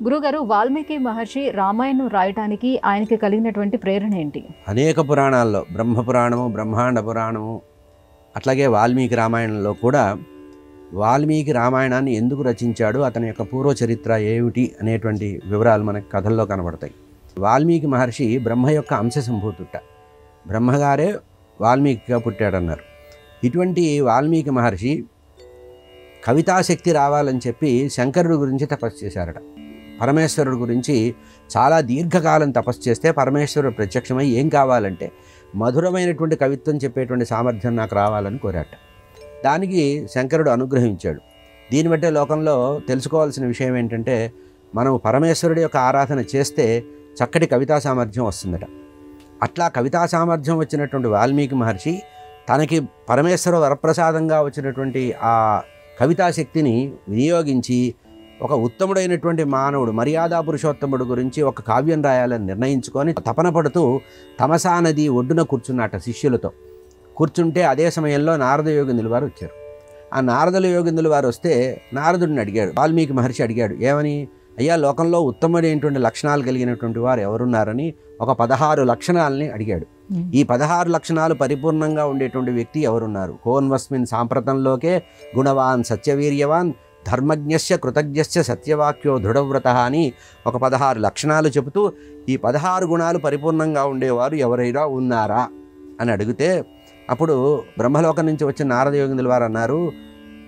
గురుగారు, వాల్మీకి మహర్షి రామాయణం రాయటానికి ఆయనకి కలిగినటువంటి ప్రేరణ ఏంటి? అనేక పురాణాల్లో బ్రహ్మపురాణము, బ్రహ్మాండ పురాణము, అట్లాగే వాల్మీకి రామాయణంలో కూడా వాల్మీకి రామాయణాన్ని ఎందుకు రచించాడు, అతని యొక్క పూర్వ చరిత్ర ఏమిటి అనేటువంటి వివరాలు మనకు కథల్లో కనబడతాయి. వాల్మీకి మహర్షి బ్రహ్మ యొక్క అంశ సంభూతుట, బ్రహ్మగారే వాల్మీకిగా పుట్టాడన్నారు. ఇటువంటి వాల్మీకి మహర్షి కవితాశక్తి రావాలని చెప్పి శంకరుడి గురించి తపస్సు చేశారట. పరమేశ్వరుడు గురించి చాలా దీర్ఘకాలం తపస్సు చేస్తే పరమేశ్వరుడు ప్రత్యక్షమై ఏం కావాలంటే మధురమైనటువంటి కవిత్వం చెప్పేటువంటి సామర్థ్యం నాకు రావాలని కోరాట. దానికి శంకరుడు అనుగ్రహించాడు. దీన్ని బట్టే లోకంలో తెలుసుకోవాల్సిన విషయం ఏంటంటే, మనం పరమేశ్వరుడి యొక్క ఆరాధన చేస్తే చక్కటి కవితా సామర్థ్యం వస్తుందట. అట్లా కవితా సామర్థ్యం వచ్చినటువంటి వాల్మీకి మహర్షి తనకి పరమేశ్వర వరప్రసాదంగా వచ్చినటువంటి ఆ కవితాశక్తిని వినియోగించి ఒక ఉత్తముడైనటువంటి మానవుడు, మర్యాదా పురుషోత్తముడు గురించి ఒక కావ్యం రాయాలని నిర్ణయించుకొని తపన పడుతూ తమసా నది ఒడ్డున కూర్చున్నట శిష్యులతో. కూర్చుంటే అదే సమయంలో నారద యోగిందుల వారు వచ్చారు. ఆ నారదుల యోగిందుల వారు వస్తే నారదుడిని అడిగాడు, వాల్మీకి మహర్షి అడిగాడు, ఏమని? అయ్యా, లోకంలో ఉత్తముడైనటువంటి లక్షణాలు కలిగినటువంటి వారు ఎవరున్నారని ఒక 16 లక్షణాలని అడిగాడు. ఈ 16 లక్షణాలు పరిపూర్ణంగా ఉండేటువంటి వ్యక్తి ఎవరున్నారు? కోన్వస్మిన్ సాంప్రతంలోకే గుణవాన్ సత్యవీర్యవాన్ ధర్మజ్ఞస్య కృతజ్ఞస్య సత్యవాక్యో దృఢవ్రత అని ఒక 16 లక్షణాలు చెబుతూ ఈ 16 గుణాలు పరిపూర్ణంగా ఉండేవారు ఎవరైనా ఉన్నారా అని అడిగితే, అప్పుడు బ్రహ్మలోకం నుంచి వచ్చిన నారద యోగిందుల వారు అన్నారు,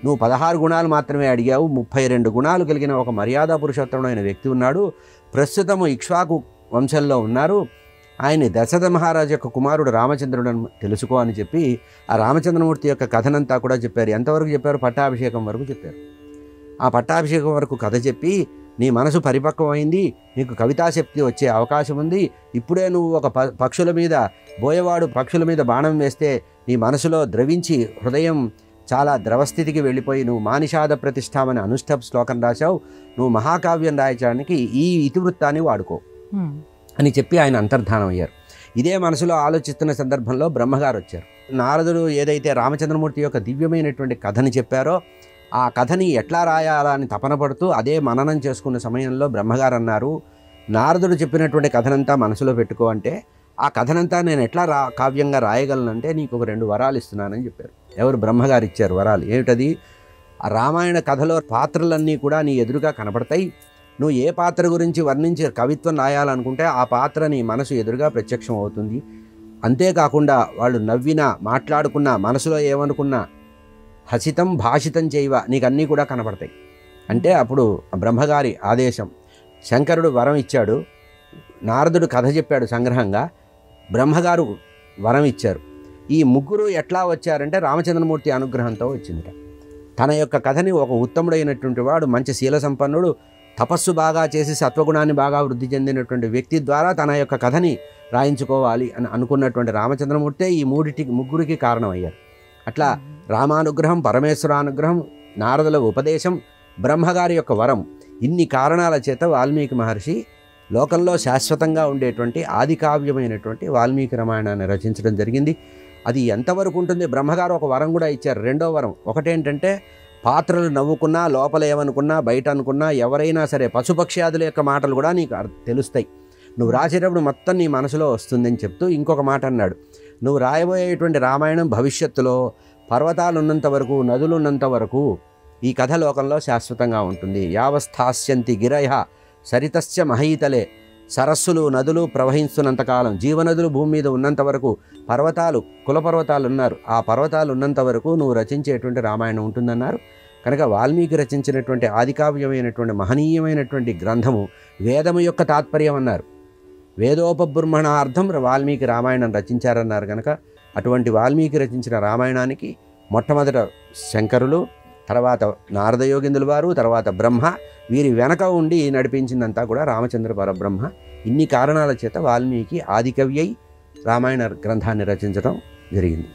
నువ్వు 16 గుణాలు మాత్రమే అడిగావు, 32 గుణాలు కలిగిన ఒక మర్యాదా పురుషోత్తముడైన వ్యక్తి ఉన్నాడు. ప్రస్తుతము ఇక్ష్వాకు వంశంలో ఉన్నారు. ఆయన దశరథ మహారాజు యొక్క కుమారుడు రామచంద్రుడు అని తెలుసుకో అని చెప్పి ఆ రామచంద్రమూర్తి యొక్క కథనంతా కూడా చెప్పారు. ఎంతవరకు చెప్పారు? పట్టాభిషేకం వరకు చెప్పారు. ఆ పట్టాభిషేకం వరకు కథ చెప్పి, నీ మనసు పరిపక్వమైంది, నీకు కవితాశక్తి వచ్చే అవకాశం ఉంది, ఇప్పుడే నువ్వు ఒక పక్షుల మీద, బోయవాడు పక్షుల మీద బాణం వేస్తే నీ మనసులో ద్రవించి హృదయం చాలా ద్రవస్థితికి వెళ్ళిపోయి నువ్వు మానిషాద ప్రతిష్టామని అనుష్ఠప్ శ్లోకం రాశావు, నువ్వు మహాకావ్యం రాయడానికి ఈ ఇతివృత్తాన్ని వాడుకో అని చెప్పి ఆయన అంతర్ధానం అయ్యారు. ఇదే మనసులో ఆలోచిస్తున్న సందర్భంలో బ్రహ్మగారు వచ్చారు. నారదుడు ఏదైతే రామచంద్రమూర్తి యొక్క దివ్యమైనటువంటి కథని చెప్పారో ఆ కథని ఎట్లా రాయాలని తపన పడుతూ అదే మననం చేసుకున్న సమయంలో బ్రహ్మగారు అన్నారు, నారదుడు చెప్పినటువంటి కథనంతా మనసులో పెట్టుకో అంటే, ఆ కథనంతా నేను ఎట్లా కావ్యంగా రాయగలనంటే నీకు ఒక 2 వరాలు ఇస్తున్నానని చెప్పారు. ఎవరు? బ్రహ్మగారు ఇచ్చారు వరాలు. ఏమిటది? ఆ రామాయణ కథలో పాత్రలన్నీ కూడా నీ ఎదురుగా కనపడతాయి. నువ్వు ఏ పాత్ర గురించి వర్ణించి కవిత్వం రాయాలనుకుంటే ఆ పాత్ర నీ మనసు ఎదురుగా ప్రత్యక్షం అవుతుంది. అంతేకాకుండా వాళ్ళు నవ్వినా, మాట్లాడుకున్నా, మనసులో ఏమనుకున్నా, హసితం భాషితం చేయవ, నీకు అన్నీ కూడా కనపడతాయి. అంటే అప్పుడు బ్రహ్మగారి ఆదేశం. శంకరుడు వరం ఇచ్చాడు, నారదుడు కథ చెప్పాడు సంగ్రహంగా, బ్రహ్మగారు వరం ఇచ్చారు. ఈ ముగ్గురు ఎట్లా వచ్చారంటే రామచంద్రమూర్తి అనుగ్రహంతో వచ్చిందిట. తన యొక్క కథని ఒక ఉత్తముడైనటువంటి వాడు, మంచి శీల సంపన్నుడు, తపస్సు బాగా చేసి సత్వగుణాన్ని బాగా వృద్ధి చెందినటువంటి వ్యక్తి ద్వారా తన యొక్క కథని రాయించుకోవాలి అని అనుకున్నటువంటి రామచంద్రమూర్తే ఈ ముగ్గురికి కారణమయ్యారు. అట్లా రామానుగ్రహం, పరమేశ్వరానుగ్రహం, నారదుల ఉపదేశం, బ్రహ్మగారి యొక్క వరం, ఇన్ని కారణాల చేత వాల్మీకి మహర్షి లోకంలో శాశ్వతంగా ఉండేటువంటి ఆది కావ్యమైనటువంటి వాల్మీకి రామాయణాన్ని రచించడం జరిగింది. అది ఎంతవరకు ఉంటుంది? బ్రహ్మగారు ఒక వరం కూడా ఇచ్చారు, 2వ వరం. ఒకటేంటంటే, పాత్రలు నవ్వుకున్నా, లోపల ఏమనుకున్నా, బయట అనుకున్నా, ఎవరైనా సరే పశుపక్ష్యాదుల యొక్క మాటలు కూడా నీకు తెలుస్తాయి, నువ్వు రాసేటప్పుడు మొత్తం నీ మనసులో వస్తుందని చెప్తూ ఇంకొక మాట అన్నాడు, నువ్వు రాయబోయేటువంటి రామాయణం భవిష్యత్తులో పర్వతాలు ఉన్నంత వరకు, నదులు ఉన్నంత వరకు ఈ కథ లోకంలో శాశ్వతంగా ఉంటుంది. యావస్థాస్యంతి గిరయ సరితస్య మహీతలే, సరస్సులు, నదులు ప్రవహిస్తున్నంతకాలం, జీవనదులు భూమి మీద ఉన్నంత వరకు, పర్వతాలు, కులపర్వతాలు ఉన్నారు, ఆ పర్వతాలు ఉన్నంత వరకు నువ్వు రచించేటువంటి రామాయణం ఉంటుందన్నారు. కనుక వాల్మీకి రచించినటువంటి ఆదికావ్యమైనటువంటి మహనీయమైనటువంటి గ్రంథము వేదము యొక్క తాత్పర్యం అన్నారు. వేదోపబృంహణార్థం వాల్మీకి రామాయణం రచించారన్నారు. కనుక అటువంటి వాల్మీకి రచించిన రామాయణానికి మొట్టమొదట శంకరులు, తర్వాత నారద యోగిందుల వారు, తర్వాత బ్రహ్మ, వీరి వెనక ఉండి నడిపించిందంతా కూడా రామచంద్ర పరబ్రహ్మ. ఇన్ని కారణాల చేత వాల్మీకి ఆదికవి అయి రామాయణ గ్రంథాన్ని రచించడం జరిగింది.